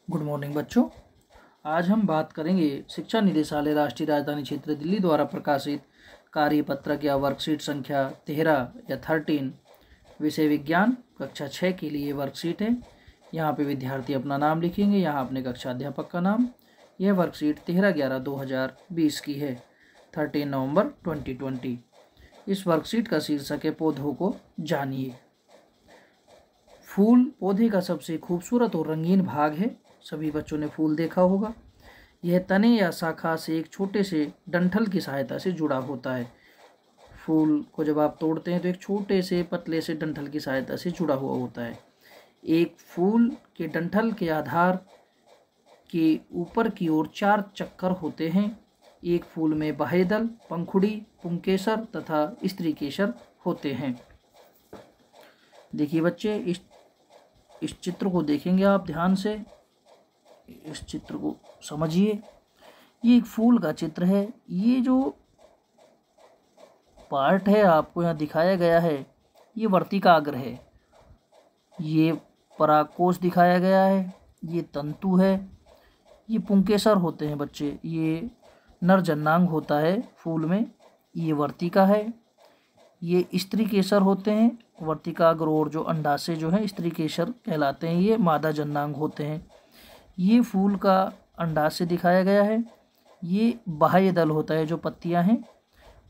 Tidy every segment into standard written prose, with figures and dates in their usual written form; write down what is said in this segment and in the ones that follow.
Good morning बच्चों। आज हम बात करेंगे शिक्षा निदेशालय राष्ट्रीय राजधानी क्षेत्र दिल्ली द्वारा प्रकाशित कार्यपत्रक या वर्कशीट संख्या 13 या 13 विषय विज्ञान कक्षा 6 के लिए वर्कशीट है। यहाँ पे विद्यार्थी अपना नाम लिखेंगे, यहाँ अपने कक्षा अध्यापक का नाम। यह वर्कशीट 13/11/2020 की है, 13 नवंबर 2020। इस वर्कशीट का शीर्षक है पौधों को जानिए। फूल पौधे का सबसे खूबसूरत और रंगीन भाग है। सभी बच्चों ने फूल देखा होगा। यह तने या शाखा से एक छोटे से डंठल की सहायता से जुड़ा होता है। फूल को जब आप तोड़ते हैं तो एक छोटे से पतले से डंठल की सहायता से जुड़ा हुआ होता है। एक फूल के डंठल के आधार के ऊपर की ओर 4 चक्कर होते हैं। एक फूल में बाह्यदल, पंखुड़ी, पुंकेसर तथा स्त्रीकेसर होते हैं। देखिए बच्चे, इस चित्र को देखेंगे आप ध्यान से, इस चित्र को समझिए। ये एक फूल का चित्र है। ये जो पार्ट है आपको यहाँ दिखाया गया है, ये वर्तिकाग्र है। ये परागकोश दिखाया गया है, ये तंतु है, ये पुंकेसर होते हैं बच्चे। ये नर जननांग होता है फूल में, ये वर्तिका है। ये स्त्रीकेसर होते हैं, वर्तिकाग्र और जो अंडाशय जो है स्त्रीकेसर कहलाते हैं। ये मादा जननांग होते हैं। ये फूल का अंडाशय दिखाया गया है। ये बाह्य दल होता है जो पत्तियां हैं,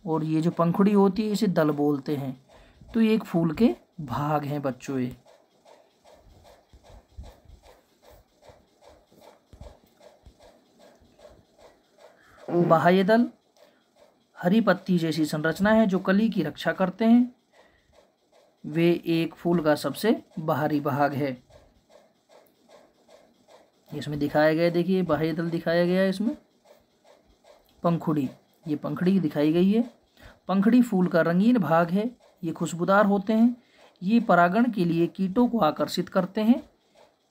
और ये जो पंखुड़ी होती है इसे दल बोलते हैं। तो ये एक फूल के भाग हैं बच्चों। ये बाह्य दल हरी पत्ती जैसी संरचना है जो कली की रक्षा करते हैं। वे एक फूल का सबसे बाहरी भाग है। इसमें दिखाया गया, देखिए बाह्य दल दिखाया गया है इसमें। पंखुड़ी, ये पंखुड़ी दिखाई गई है। पंखुड़ी फूल का रंगीन भाग है। ये खुशबूदार होते हैं। ये परागण के लिए कीटों को आकर्षित करते हैं।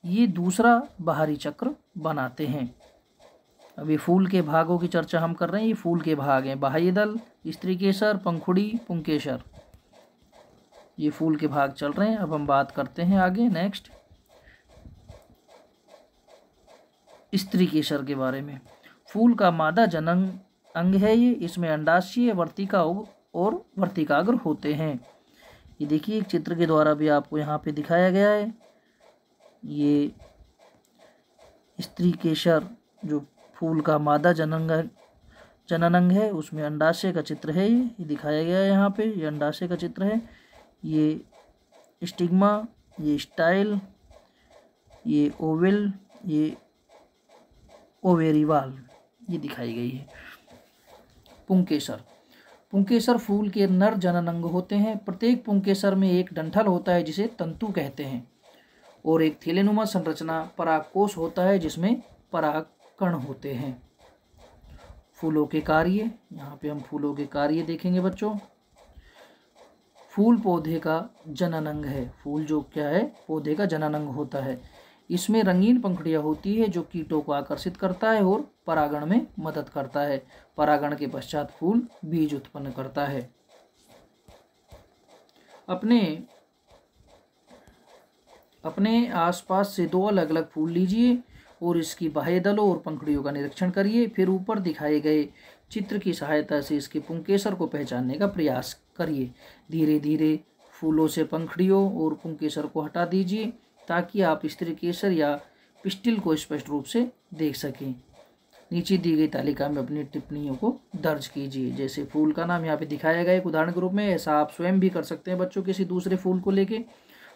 ये दूसरा बाहरी चक्र बनाते हैं। अभी फूल के भागों की चर्चा हम कर रहे हैं। ये फूल के भाग हैं, बाह्य दल, स्त्रीकेसर, पंखुड़ी, पुंकेसर। ये फूल के भाग चल रहे हैं। अब हम बात करते हैं आगे नेक्स्ट स्त्रीकेसर के बारे में। फूल का मादा जनन अंग है ये। इसमें अंडाशय, वर्तिका और वर्तिकाग्र होते हैं। ये देखिए एक चित्र के द्वारा भी आपको यहाँ पे दिखाया गया है। ये स्त्रीकेसर जो फूल का मादा जनन अंग है, उसमें अंडाशय का चित्र है। ये दिखाया गया है यहाँ पे। ये अंडाशय का चित्र है। ये स्टिग्मा, ये स्टाइल, ये ओवेल, ये ओवेरिवाल, ये दिखाई गई है। पुंकेसर, पुंकेसर फूल के नर जनन अंग होते हैं। प्रत्येक पुंकेसर में एक डंठल होता है जिसे तंतु कहते हैं, और एक थैलेनुमा संरचना परागकोश होता है जिसमें परागकण होते हैं। फूलों के कार्य, यहाँ पे हम फूलों के कार्य देखेंगे बच्चों। फूल पौधे का जनन अंग है। फूल जो क्या है, पौधे का जनन अंग होता है। इसमें रंगीन पंखुड़ियाँ होती है जो कीटों को आकर्षित करता है और परागण में मदद करता है। परागण के पश्चात फूल बीज उत्पन्न करता है। अपने आसपास से 2 अलग अलग फूल लीजिए और इसकी बाह्य दलों और पंखुड़ियों का निरीक्षण करिए। फिर ऊपर दिखाए गए चित्र की सहायता से इसके पुंकेसर को पहचानने का प्रयास करिए। धीरे धीरे फूलों से पंखुड़ियों और पुंकेसर को हटा दीजिए ताकि आप स्त्रीकेसर या पिस्टिल को स्पष्ट रूप से देख सकें। नीचे दी गई तालिका में अपनी टिप्पणियों को दर्ज कीजिए। जैसे फूल का नाम यहाँ पे दिखाया गया एक उदाहरण के रूप में, ऐसा आप स्वयं भी कर सकते हैं बच्चों किसी दूसरे फूल को लेके।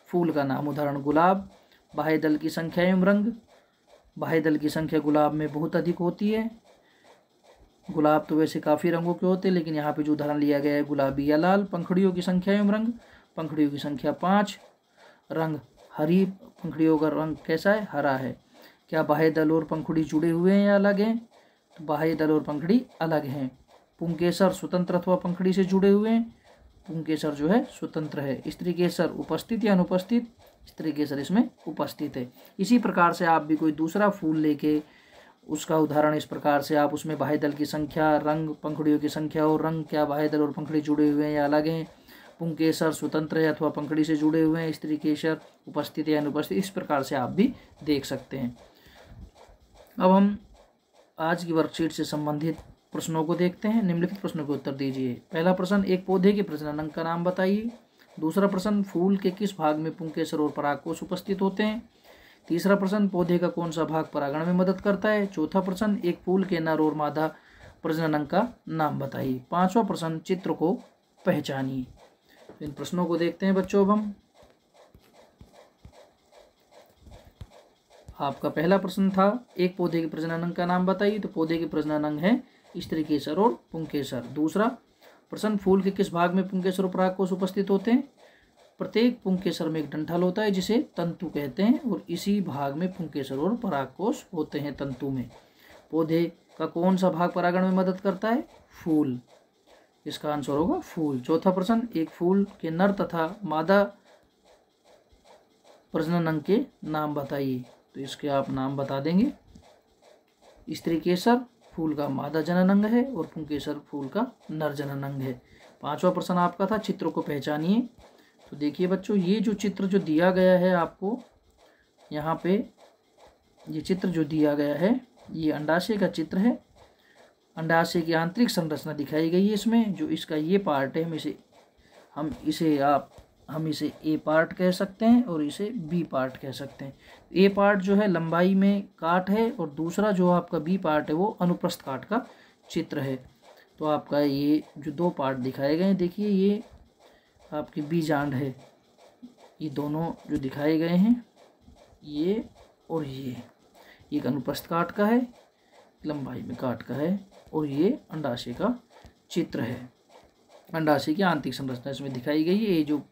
फूल का नाम, उदाहरण गुलाब। बाह्य दल की संख्या एवं रंग। बाह्य दल की संख्या गुलाब में बहुत अधिक होती है। गुलाब तो वैसे काफ़ी रंगों के होते हैं, लेकिन यहाँ पे जो उदाहरण लिया गया है गुलाबी या लाल। पंखुड़ियों की संख्या एवं रंग। पंखुड़ियों की संख्या 5। रंग हरी, पंखुड़ियों का रंग कैसा है, हरा है। क्या बाह्य दल और पंखुड़ी जुड़े हुए हैं या अलग हैं? तो बाह्य दल और पंखुड़ी अलग हैं। पुंकेसर स्वतंत्र अथवा पंखुड़ी से जुड़े हुए हैं। पुंकेसर जो है स्वतंत्र है। स्त्रीकेसर उपस्थित या अनुपस्थित? स्त्रीकेसर इसमें उपस्थित है। इसी प्रकार से आप भी कोई दूसरा फूल लेके उसका उदाहरण इस प्रकार से आप उसमें बाह्य दल की संख्या, रंग, पंखुड़ियों की संख्या और रंग, क्या बाह्य दल और पंखुड़ी जुड़े हुए हैं या अलग हैं, पुंकेसर स्वतंत्र है अथवा पंखुड़ी से जुड़े हुए हैं, स्त्रीकेसर उपस्थित या अनुपस्थित, इस प्रकार से आप भी देख सकते हैं। अब हम आज की वर्कशीट से संबंधित प्रश्नों को देखते हैं। निम्नलिखित प्रश्नों के उत्तर दीजिए। पहला प्रश्न, एक पौधे के प्रजनन अंग का नाम बताइए। दूसरा प्रश्न, फूल के किस भाग में पुंकेसर और परागकोश उपस्थित होते हैं। तीसरा प्रश्न, पौधे का कौन सा भाग परागण में मदद करता है। चौथा प्रश्न, एक फूल के नर और मादा प्रजनन अंग का नाम बताइए। पांचवा प्रश्न, चित्र को पहचानिए। इन प्रश्नों को देखते हैं बच्चों। अब हम आपका पहला प्रश्न था, एक पौधे के प्रजनन अंग का नाम बताइए। तो पौधे के प्रजनन अंग है स्त्रीकेसर और पुंकेसर। दूसरा प्रश्न, फूल के किस भाग में पुंकेसर और परागकोश उपस्थित होते हैं। प्रत्येक पुंकेसर में एक डंठल होता है जिसे तंतु कहते हैं और इसी भाग में पुंकेसर और परागकोश होते हैं तंतु में। पौधे का कौन सा भाग परागण में मदद करता है। फूल। इसका आंसर होगा फूल। चौथा प्रश्न, एक फूल के नर तथा मादा प्रजनन अंग के नाम बताइए। तो इसके आप नाम बता देंगे। स्त्रीकेसर फूल का मादा जनन अंग है और पुंकेसर फूल का नर जनन अंग है। पांचवा प्रश्न आपका था, चित्रों को पहचानिए। तो देखिए बच्चों, ये जो चित्र जो दिया गया है आपको यहाँ पे, ये चित्र जो दिया गया है ये अंडाशय का चित्र है। अंडाशय की आंतरिक संरचना दिखाई गई है इसमें। जो इसका ये पार्ट है, हम इसे ए पार्ट कह सकते हैं और इसे बी पार्ट कह सकते हैं। ए पार्ट जो है लंबाई में काट है और दूसरा जो आपका बी पार्ट है वो अनुप्रस्थ काट का चित्र है। तो आपका ये जो दो पार्ट दिखाए गए हैं, देखिए ये आपकी बीजांड है। ये दोनों जो दिखाए गए हैं, ये और ये, एक अनुप्रस्थ काट का है, लंबाई में काट का है, और ये अंडाशय का चित्र है। अंडाशय की आंतरिक संरचना इसमें दिखाई गई है। ये जो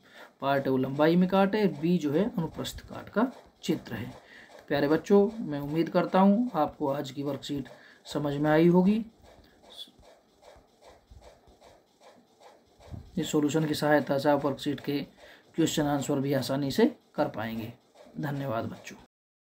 पार्ट है वो लंबाई में काट है, बी जो है अनुप्रस्थ काट का चित्र है। तो प्यारे बच्चों, मैं उम्मीद करता हूँ आपको आज की वर्कशीट समझ में आई होगी। इस सॉल्यूशन की सहायता से आप वर्कशीट के क्वेश्चन आंसर भी आसानी से कर पाएंगे। धन्यवाद बच्चों।